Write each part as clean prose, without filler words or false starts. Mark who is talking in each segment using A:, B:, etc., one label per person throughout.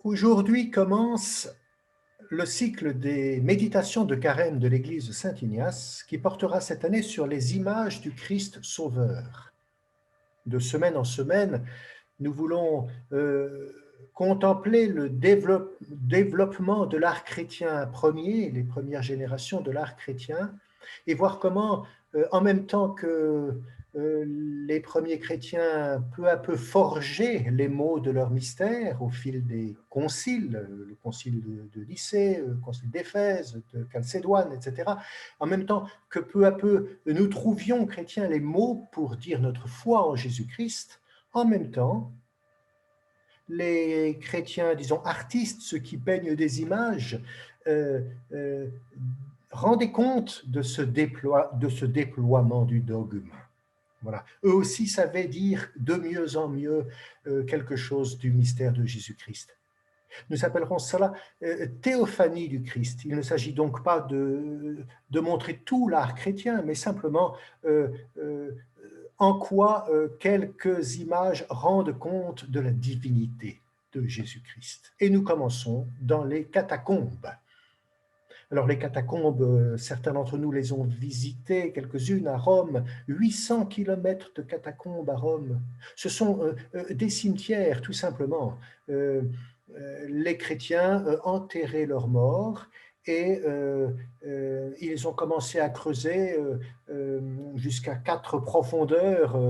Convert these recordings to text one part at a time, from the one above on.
A: Aujourd'hui commence le cycle des méditations de carême de l'église de Saint-Ignace qui portera cette année sur les images du Christ Sauveur. De semaine en semaine, nous voulons contempler le développement de l'art chrétien premier, les premières générations de l'art chrétien, et voir comment, en même temps que les premiers chrétiens peu à peu forgeaient les mots de leur mystère au fil des conciles, le concile de Nicée, le concile d'Éphèse, de Chalcédoine, etc., en même temps que peu à peu nous trouvions, chrétiens, les mots pour dire notre foi en Jésus-Christ, en même temps, les chrétiens, disons, artistes, ceux qui peignent des images, euh, euh, rendaient compte de ce déploiement du dogme. Voilà. Eux aussi savaient dire de mieux en mieux quelque chose du mystère de Jésus-Christ. Nous appellerons cela théophanie du Christ. Il ne s'agit donc pas de montrer tout l'art chrétien, mais simplement en quoi quelques images rendent compte de la divinité de Jésus-Christ. Et nous commençons dans les catacombes. Alors les catacombes, certains d'entre nous les ont visitées, quelques-unes à Rome, 800 kilomètres de catacombes à Rome. Ce sont des cimetières, tout simplement. Les chrétiens enterraient leurs morts et ils ont commencé à creuser jusqu'à 4 profondeurs,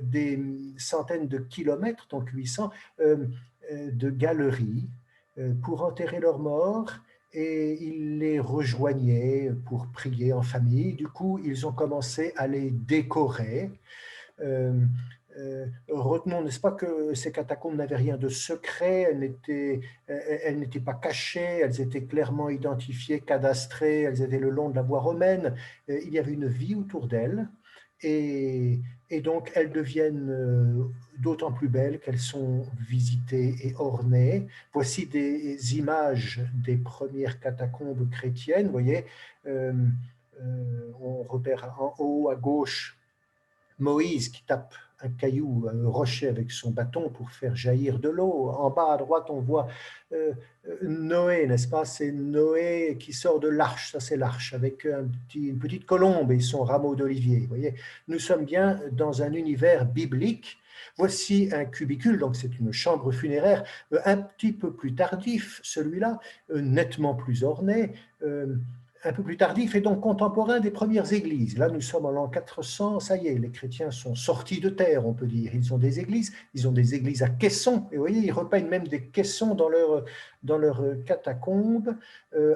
A: des centaines de kilomètres, donc 800, de galeries pour enterrer leurs morts, et ils les rejoignaient pour prier en famille. Du coup, ils ont commencé à les décorer. Euh, Retenons, n'est-ce pas, que ces catacombes n'avaient rien de secret, elles n'étaient pas cachées, elles étaient clairement identifiées, cadastrées, elles étaient le long de la voie romaine. Il y avait une vie autour d'elles, et, et donc elles deviennent d'autant plus belles qu'elles sont visitées et ornées. Voici des images des premières catacombes chrétiennes. Vous voyez, on repère en haut à gauche Moïse qui tape un caillou, un rocher avec son bâton pour faire jaillir de l'eau. En bas à droite, on voit Noé, n'est-ce pas? C'est Noé qui sort de l'arche, ça c'est l'arche, avec une petite colombe et son rameau d'olivier. Vous voyez, nous sommes bien dans un univers biblique. Voici un cubicule, donc c'est une chambre funéraire, un petit peu plus tardif, celui-là, nettement plus orné, un peu plus tardif et donc contemporain des premières églises. Là, nous sommes en l'an 400, ça y est, les chrétiens sont sortis de terre, on peut dire. Ils ont des églises à caissons, et vous voyez, ils repeignent même des caissons dans leur catacombes.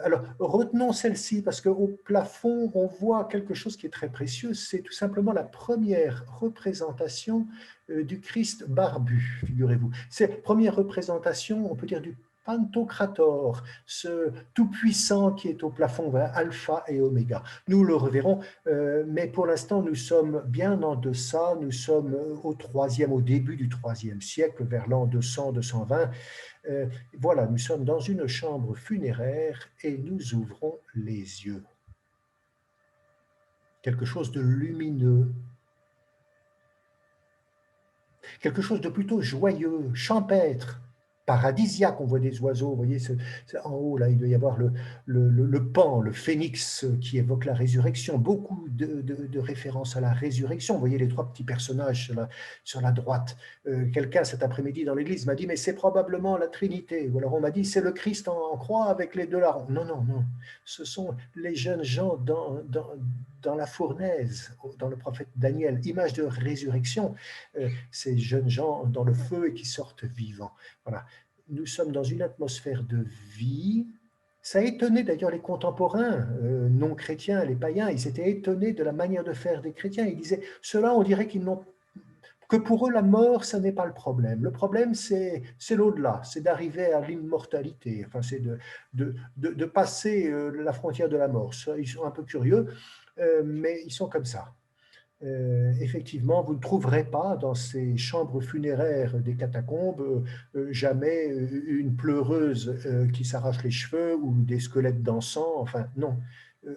A: Alors, retenons celle-ci, parce qu'au plafond, on voit quelque chose qui est très précieux, c'est tout simplement la première représentation du Christ barbu, figurez-vous. C'est la première représentation, on peut dire, du Pantocrator, ce tout-puissant qui est au plafond, alpha et oméga. Nous le reverrons, mais pour l'instant, nous sommes bien en deçà, nous sommes au début du IIIe siècle, vers l'an 200-220. Voilà, nous sommes dans une chambre funéraire et nous ouvrons les yeux. Quelque chose de lumineux, quelque chose de plutôt joyeux, champêtre, paradisiaque. On voit des oiseaux, vous voyez, en haut, là, il doit y avoir le pan, le phénix qui évoque la résurrection, beaucoup de références à la résurrection. Vous voyez les trois petits personnages sur la droite. Quelqu'un cet après-midi dans l'église m'a dit, mais c'est probablement la Trinité. Ou alors on m'a dit, c'est le Christ en croix avec les deux larrons. Non, non, non. Ce sont les jeunes gens dans la fournaise, dans le prophète Daniel, image de résurrection, ces jeunes gens dans le feu et qui sortent vivants. Voilà. Nous sommes dans une atmosphère de vie. Ça a étonné d'ailleurs les contemporains non chrétiens, les païens. Ils étaient étonnés de la manière de faire des chrétiens. Ils disaient, ceux-là, on dirait qu'ils n'ont que pour eux, la mort, ce n'est pas le problème. Le problème, c'est l'au-delà, c'est d'arriver à l'immortalité, enfin, c'est de passer la frontière de la mort. Ils sont un peu curieux, mais ils sont comme ça. Effectivement, vous ne trouverez pas dans ces chambres funéraires des catacombes jamais une pleureuse qui s'arrache les cheveux ou des squelettes dansants. Enfin, non.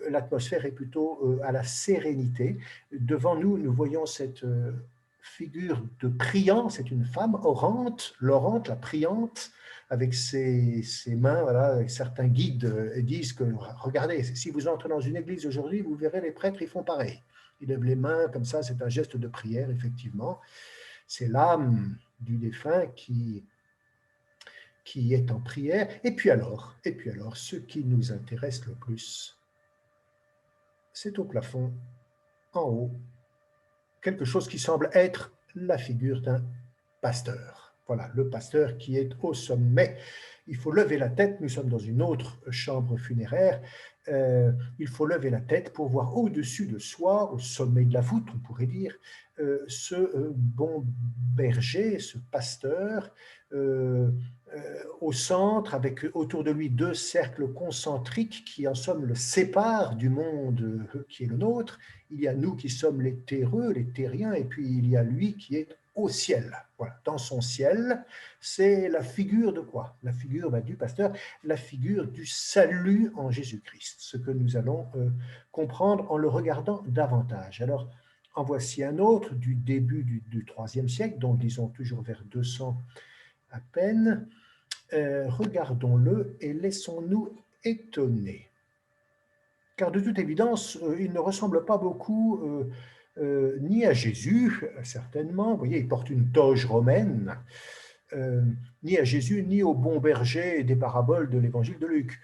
A: L'atmosphère est plutôt à la sérénité. Devant nous, nous voyons cette figure de priant, c'est une femme, Orante, Laurente, la priante, avec ses mains, voilà, certains guides disent que, regardez, si vous entrez dans une église aujourd'hui, vous verrez les prêtres, ils font pareil. Ils lèvent les mains comme ça, c'est un geste de prière, effectivement. C'est l'âme du défunt qui est en prière. Et puis alors, ce qui nous intéresse le plus, c'est au plafond, en haut, quelque chose qui semble être la figure d'un pasteur. Voilà, le pasteur qui est au sommet. Il faut lever la tête, nous sommes dans une autre chambre funéraire, il faut lever la tête pour voir au-dessus de soi, au sommet de la voûte, on pourrait dire, ce bon berger, ce pasteur, au centre, avec autour de lui deux cercles concentriques qui en somme le séparent du monde qui est le nôtre. Il y a nous qui sommes les terreux, les terriens, et puis il y a lui qui est au ciel. Voilà. Dans son ciel, c'est la figure de quoi? La figure du pasteur, la figure du salut en Jésus-Christ, ce que nous allons comprendre en le regardant davantage. Alors, en voici un autre du début du IIIe siècle, donc disons toujours vers 200 à peine. Regardons-le et laissons-nous étonner. Car de toute évidence, il ne ressemble pas beaucoup ni à Jésus, certainement. Vous voyez, il porte une toge romaine, ni à Jésus, ni au bon berger des paraboles de l'évangile de Luc.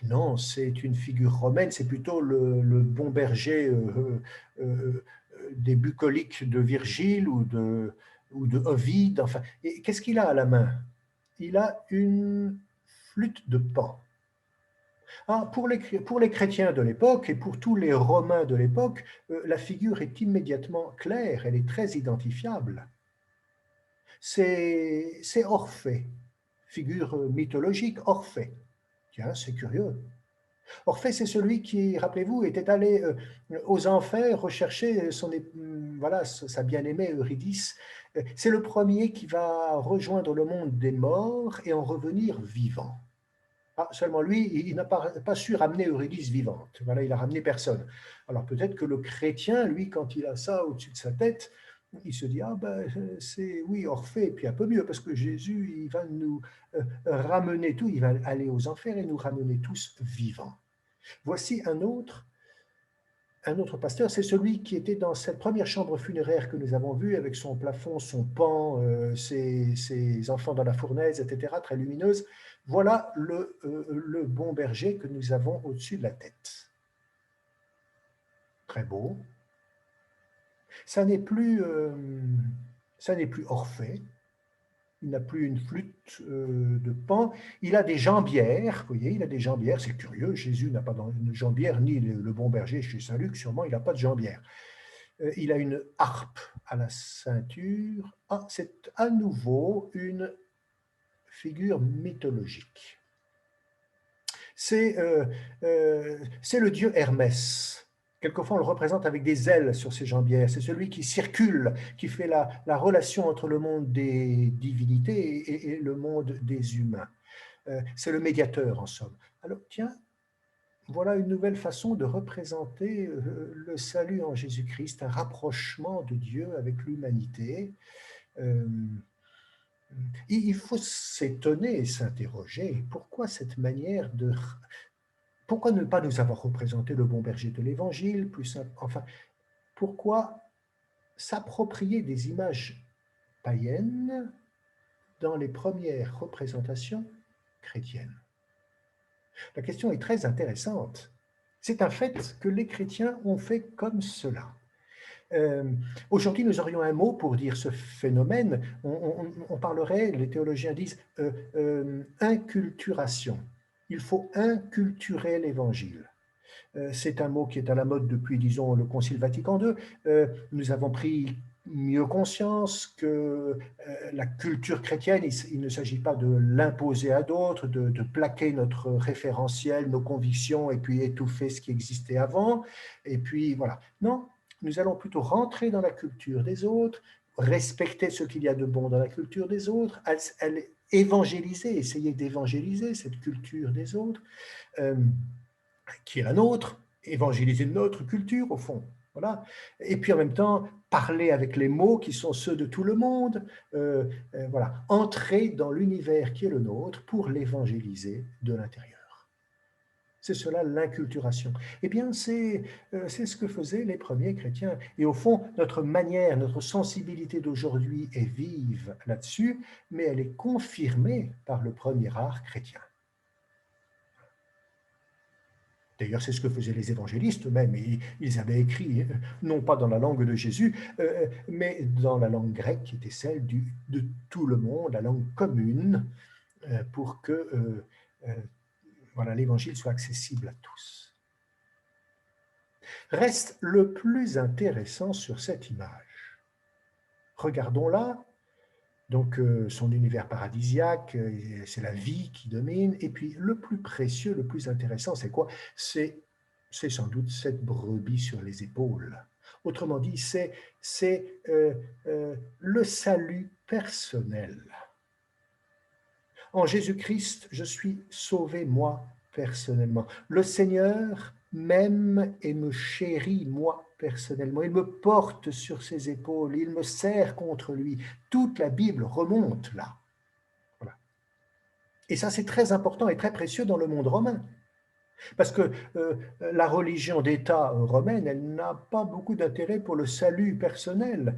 A: Non, c'est une figure romaine, c'est plutôt le bon berger des bucoliques de Virgile ou de Ovide. Enfin, et qu'est-ce qu'il a à la main? Il a une flûte de Pan. Ah, pour les chrétiens de l'époque et pour tous les Romains de l'époque, la figure est immédiatement claire, elle est très identifiable. C'est Orphée, figure mythologique, Orphée. Tiens, c'est curieux. Orphée, c'est celui qui, rappelez-vous, était allé aux enfers rechercher voilà, sa bien-aimée Eurydice. C'est le premier qui va rejoindre le monde des morts et en revenir vivant. Ah, seulement lui, il n'a pas su ramener Eurydice vivante. Voilà, il a ramené personne. Alors peut-être que le chrétien, lui, quand il a ça au-dessus de sa tête, il se dit, ah ben c'est, oui, Orphée, et puis un peu mieux, parce que Jésus, il va nous ramener tout, il va aller aux enfers et nous ramener tous vivants. Voici un autre pasteur, c'est celui qui était dans cette première chambre funéraire que nous avons vue, avec son plafond, son pan, ses enfants dans la fournaise, etc., très lumineuse. Voilà le bon berger que nous avons au-dessus de la tête. Très beau. Ça n'est plus Orphée. Il n'a plus une flûte de Pan. Il a des jambières, vous voyez, il a des jambières, c'est curieux, Jésus n'a pas de jambière, ni le bon berger chez Saint-Luc, sûrement, il n'a pas de jambière. Il a une harpe à la ceinture. Ah, c'est à nouveau une figure mythologique. C'est le dieu Hermès. Quelquefois, on le représente avec des ailes sur ses jambières. C'est celui qui circule, qui fait la relation entre le monde des divinités et le monde des humains. C'est le médiateur, en somme. Alors, tiens, voilà une nouvelle façon de représenter le salut en Jésus-Christ, un rapprochement de Dieu avec l'humanité. Il faut s'étonner et s'interroger. Pourquoi cette manière de... Pourquoi ne pas nous avoir représenté le bon berger de l'Évangile, enfin, pourquoi s'approprier des images païennes dans les premières représentations chrétiennes? La question est très intéressante. C'est un fait que les chrétiens ont fait comme cela. Aujourd'hui, nous aurions un mot pour dire ce phénomène. On parlerait, les théologiens disent, inculturation. Il faut inculturer l'Évangile. C'est un mot qui est à la mode depuis, disons, le Concile Vatican II. Nous avons pris mieux conscience que la culture chrétienne, il ne s'agit pas de l'imposer à d'autres, de plaquer notre référentiel, nos convictions, et puis étouffer ce qui existait avant. Et puis, voilà. Non, nous allons plutôt rentrer dans la culture des autres, respecter ce qu'il y a de bon dans la culture des autres, évangéliser, essayer d'évangéliser cette culture des autres, qui est la nôtre, évangéliser notre culture au fond. Voilà. Et puis en même temps, parler avec les mots qui sont ceux de tout le monde, voilà, entrer dans l'univers qui est le nôtre pour l'évangéliser de l'intérieur. C'est cela l'inculturation. Eh bien, c'est ce que faisaient les premiers chrétiens. Et au fond, notre manière, notre sensibilité d'aujourd'hui est vive là-dessus, mais elle est confirmée par le premier art chrétien. D'ailleurs, c'est ce que faisaient les évangélistes eux-mêmes. Ils avaient écrit, non pas dans la langue de Jésus, mais dans la langue grecque qui était celle de tout le monde, la langue commune, pour que voilà, l'évangile soit accessible à tous. Reste le plus intéressant sur cette image. Regardons-la. Donc, son univers paradisiaque, c'est la vie qui domine. Et puis, le plus précieux, le plus intéressant, c'est quoi? C'est sans doute cette brebis sur les épaules. Autrement dit, c'est le salut personnel. En Jésus-Christ, je suis sauvé, moi, personnellement. Le Seigneur m'aime et me chérit, moi, personnellement. Il me porte sur ses épaules, il me serre contre lui. Toute la Bible remonte là. Voilà. Et ça, c'est très important et très précieux dans le monde romain. Parce que la religion d'État romaine, elle n'a pas beaucoup d'intérêt pour le salut personnel.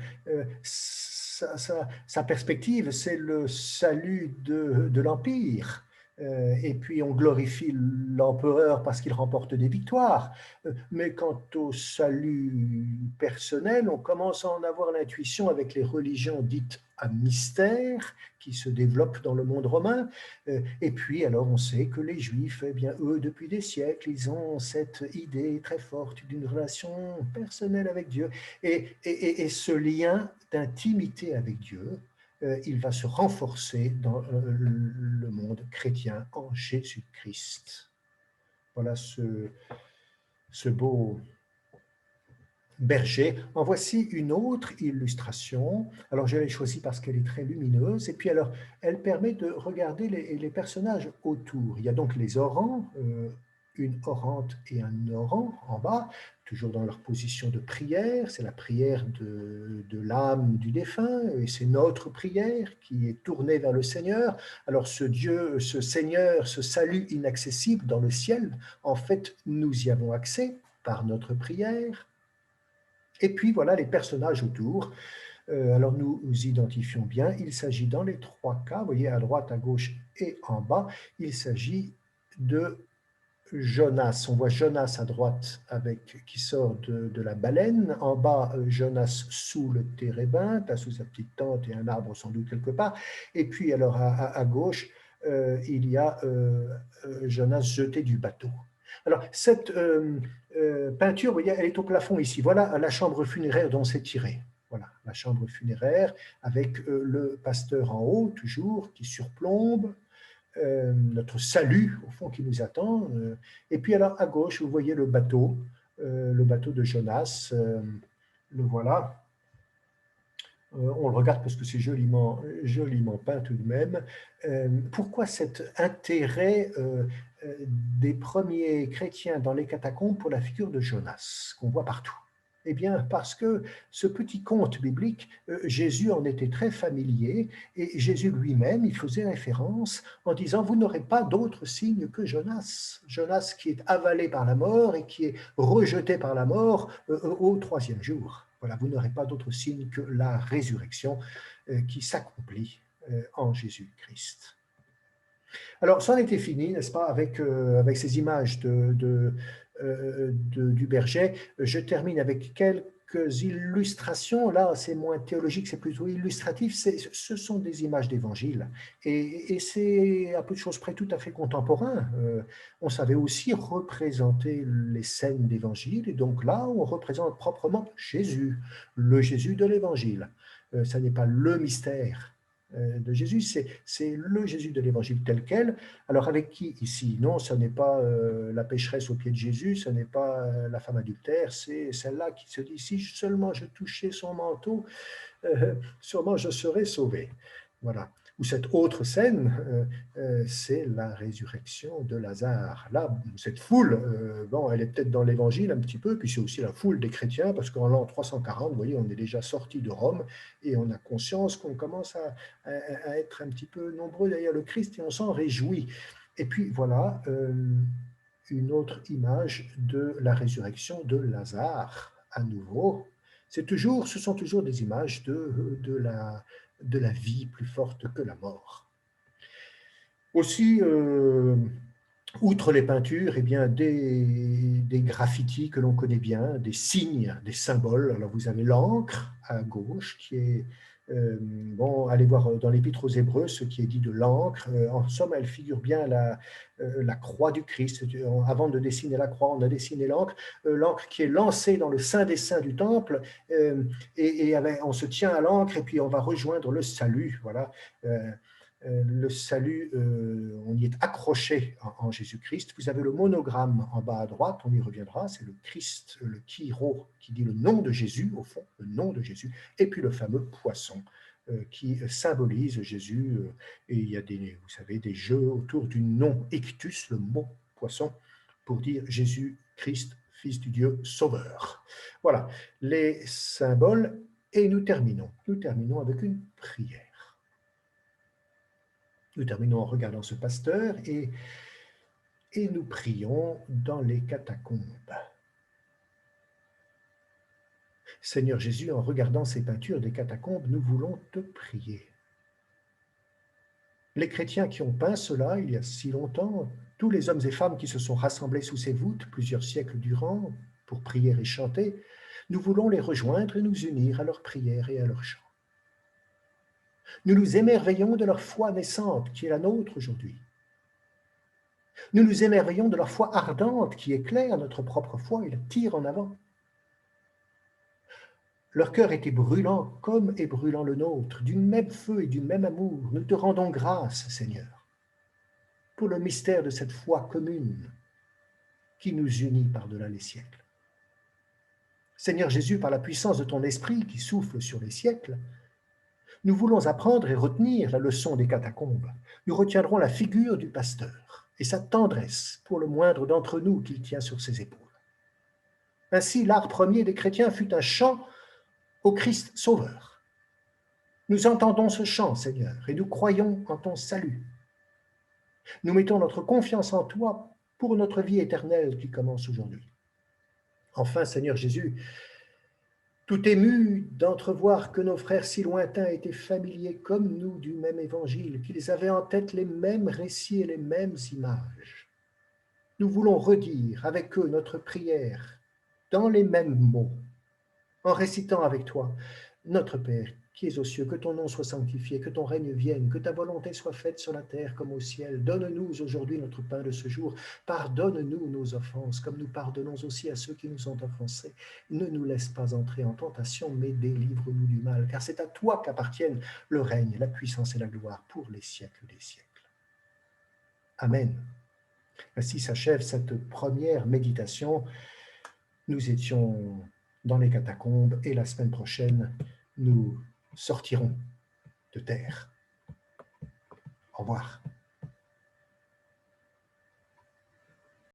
A: Sa perspective, c'est le salut de l'Empire. Et puis on glorifie l'empereur parce qu'il remporte des victoires. Mais quant au salut personnel, on commence à en avoir l'intuition avec les religions dites à mystère qui se développent dans le monde romain. Et puis alors on sait que les Juifs, eh bien eux, depuis des siècles, ils ont cette idée très forte d'une relation personnelle avec Dieu. Et ce lien d'intimité avec Dieu, il va se renforcer dans le monde chrétien en Jésus-Christ. Voilà ce beau berger. En voici une autre illustration. Alors je l'ai choisie parce qu'elle est très lumineuse. Et puis alors, elle permet de regarder les personnages autour. Il y a donc les orants, une orante et un orant en bas, toujours dans leur position de prière. C'est la prière de l'âme du défunt, et c'est notre prière qui est tournée vers le Seigneur. Alors ce Dieu, ce Seigneur, ce salut inaccessible dans le ciel, en fait, nous y avons accès par notre prière. Et puis voilà les personnages autour. Alors nous identifions bien, il s'agit dans les trois cas, vous voyez à droite, à gauche et en bas, il s'agit de Jonas. On voit Jonas à droite qui sort de la baleine. En bas, Jonas sous le térébinthe, sous sa petite tente et un arbre sans doute quelque part. Et puis alors à gauche, il y a Jonas jeté du bateau. Alors cette peinture, vous voyez, elle est au plafond ici. Voilà la chambre funéraire dont c'est tiré. Voilà, la chambre funéraire avec le pasteur en haut, toujours, qui surplombe, notre salut, au fond, qui nous attend. Et puis alors, à gauche, vous voyez le bateau de Jonas. Le voilà. On le regarde parce que c'est joliment peint tout de même. Pourquoi cet intérêt des premiers chrétiens dans les catacombes pour la figure de Jonas, qu'on voit partout? Eh bien, parce que ce petit conte biblique, Jésus en était très familier, et Jésus lui-même, il faisait référence en disant « Vous n'aurez pas d'autre signe que Jonas ». Jonas qui est avalé par la mort et qui est rejeté par la mort au troisième jour. Voilà, vous n'aurez pas d'autre signe que la résurrection qui s'accomplit en Jésus-Christ. Alors, c'en était fini, n'est-ce pas, avec ces images du berger. Je termine avec quelques illustrations. Là, c'est moins théologique, c'est plutôt illustratif. Ce sont des images d'évangile. Et c'est à peu de choses près tout à fait contemporain. On savait aussi représenter les scènes d'évangile. Et donc là, on représente proprement Jésus, le Jésus de l'évangile. Ça n'est pas le mystère de Jésus, c'est le Jésus de l'évangile tel quel. Alors avec qui ici? Non, ce n'est pas la pécheresse au pied de Jésus, ce n'est pas la femme adultère, c'est celle-là qui se dit, si seulement je touchais son manteau, sûrement je serais sauvé. Voilà. Ou cette autre scène, c'est la résurrection de Lazare. Là, cette foule, bon, elle est peut-être dans l'Évangile un petit peu, puis c'est aussi la foule des chrétiens, parce qu'en l'an 340, vous voyez, on est déjà sorti de Rome, et on a conscience qu'on commence à être un petit peu nombreux derrière le Christ, et on s'en réjouit. Et puis voilà, une autre image de la résurrection de Lazare, à nouveau. Ce sont toujours des images de la vie plus forte que la mort. Aussi, outre les peintures, eh bien, des graffitis que l'on connaît bien, des signes, des symboles. Alors vous avez l'encre à gauche qui est, bon, allez voir dans l'Épître aux Hébreux ce qui est dit de l'encre. En somme, elle figure bien la croix du Christ. Avant de dessiner la croix, on a dessiné l'encre qui est lancée dans le Saint des Saints du Temple, et on se tient à l'encre et puis on va rejoindre le salut. Voilà. Le salut, on y est accroché en Jésus-Christ. Vous avez le monogramme en bas à droite, on y reviendra, c'est le Christ, le Kyro, qui dit le nom de Jésus, au fond, le nom de Jésus, et puis le fameux poisson qui symbolise Jésus. Et il y a vous savez, des jeux autour du nom ictus, le mot poisson, pour dire Jésus-Christ, Fils du Dieu Sauveur. Voilà, les symboles, et nous terminons avec une prière. Nous terminons en regardant ce pasteur et nous prions dans les catacombes. Seigneur Jésus, en regardant ces peintures des catacombes, nous voulons te prier. Les chrétiens qui ont peint cela il y a si longtemps, tous les hommes et femmes qui se sont rassemblés sous ces voûtes plusieurs siècles durant pour prier et chanter, nous voulons les rejoindre et nous unir à leurs prières et à leurs chants. Nous nous émerveillons de leur foi naissante qui est la nôtre aujourd'hui. Nous nous émerveillons de leur foi ardente qui éclaire notre propre foi et la tire en avant. Leur cœur était brûlant comme est brûlant le nôtre, du même feu et du même amour. Nous te rendons grâce, Seigneur, pour le mystère de cette foi commune qui nous unit par-delà les siècles. Seigneur Jésus, par la puissance de ton esprit qui souffle sur les siècles, nous voulons apprendre et retenir la leçon des catacombes. Nous retiendrons la figure du pasteur et sa tendresse pour le moindre d'entre nous qu'il tient sur ses épaules. Ainsi, l'art premier des chrétiens fut un chant au Christ Sauveur. Nous entendons ce chant, Seigneur, et nous croyons en ton salut. Nous mettons notre confiance en toi pour notre vie éternelle qui commence aujourd'hui. Enfin, Seigneur Jésus, tout ému d'entrevoir que nos frères si lointains étaient familiers comme nous du même évangile, qu'ils avaient en tête les mêmes récits et les mêmes images, nous voulons redire avec eux notre prière dans les mêmes mots, en récitant avec toi, notre Père, qui es aux cieux, que ton nom soit sanctifié, que ton règne vienne, que ta volonté soit faite sur la terre comme au ciel. Donne-nous aujourd'hui notre pain de ce jour. Pardonne-nous nos offenses, comme nous pardonnons aussi à ceux qui nous ont offensés. Ne nous laisse pas entrer en tentation, mais délivre-nous du mal, car c'est à toi qu'appartiennent le règne, la puissance et la gloire pour les siècles des siècles. Amen. Ainsi s'achève cette première méditation. Nous étions dans les catacombes et la semaine prochaine, nous sortirons de terre. Au revoir.